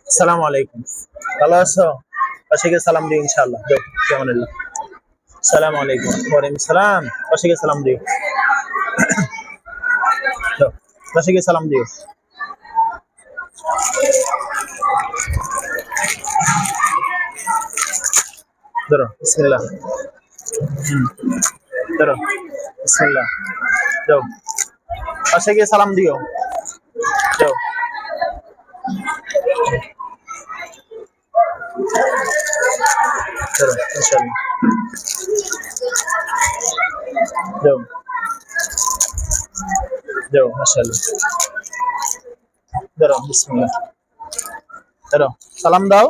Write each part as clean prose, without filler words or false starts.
আসসালামু আলাইকুম। ভালো আছো? পাশে সালাম দিও ইনশাআল্লাহ। যাও, ফিয়ামানিল্লাহ। আসসালামু আলাইকুম। ওয়ালাইকুম সালাম। পাশে সালাম দিও। যাও, পাশে সালাম দিও। ধরো, বিসমিল্লাহ। ধরো, বিসমিল্লাহ। যাও, পাশে গিয়ে সালাম দিও। যাও, ধরো, ইনশাআল্লাহ। যাও, যাও, মাশাআল্লাহ। ধরো, বিসমিল্লাহ। ধরো, সালাম দাও।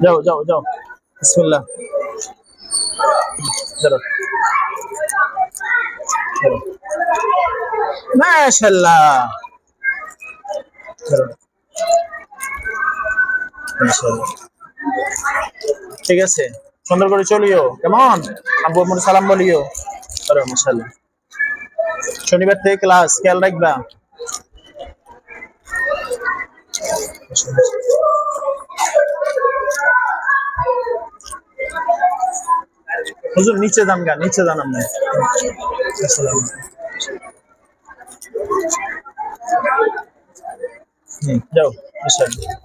যাও, যাও, যাও, বিসমিল্লাহ। ধরো, ধরো, মাশাআল্লাহ। ধরো, মাশাআল্লাহ। ঠিক আছে, সুন্দর করে চলিও, কেমন? আব্বু আম্মুর সালাম বলিও। ধরো, মাশাআল্লাহ। শনিবার থেকে ক্লাস, খেয়াল রাখবা। হুজুর নিচে যান গা, নিচে যান আপনি। আসসালামু আলাইকুম। যাও, মাশাআল্লাহ।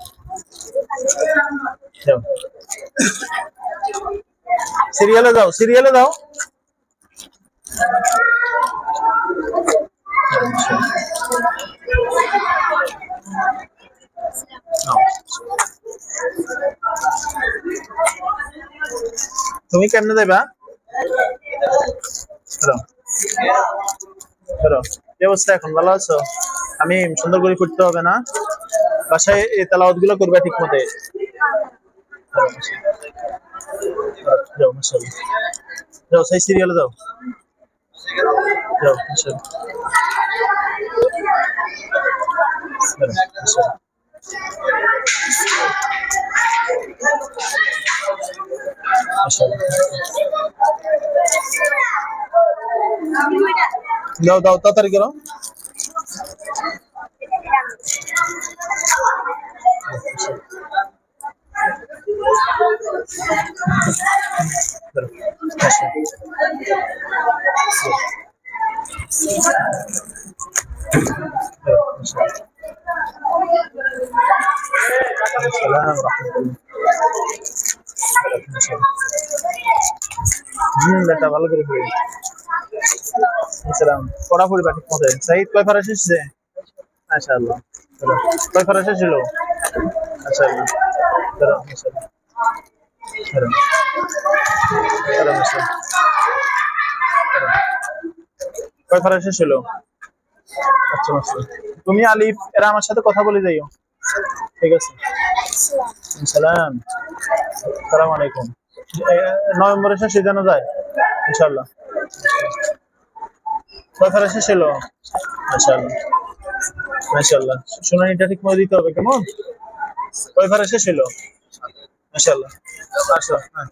যাও, সিরিয়ালে যাও, সিরিয়ালে যাও। তুমি কেমনে যাইবা? ধরো, ধরো। কি অবস্থা এখন, ভালো আছো? আমি সুন্দর করে পড়তে হবে না? বাসায় এই তেলাওয়াত গুলো করবে ঠিক মতে। যাও, মাশাআল্লাহ। যাও, সেই সিরিয়ালে যাও। যাও, মাশাআল্লাহ। ধরো, মাশাআল্লাহ। মাশাআল্লাহ। দাও, দাও, তাড়াতাড়ি করো। ধরো, আসসালামু আলাইকুম। বেটা ভালো করে পড়ি। আসসালাম। পড়া পড়িবা ঠিক মতো। সাইদ কয় ফারা এসেছে? মাশাআল্লাহ। ধরো, কয় ফারা এসেছিল? মাশাআল্লাহ। ধরো, মাশাআল্লাহ। ধরো, ধরো, মাশাআল্লাহ। ধরো। কয় ফারা এসেছিল? আচ্ছা, মাশাআল্লাহ। তুমি আলিফ এরা আমার সাথে কথা বলে যাইও। ঠিক আছে। সালাম। সালাম আলাইকুম। নভেম্বরে শেষে যেন যায় ইনশাআল্লাহ। কয় ফারা শেষ হলো? মাশাআল্লাহ, মাশাআল্লাহ। শুনানিটা ঠিক মতো দিতে হবে, কেমন? কয় ফারা শেষ হলো? মাশাআল্লাহ। আসো, হ্যাঁ।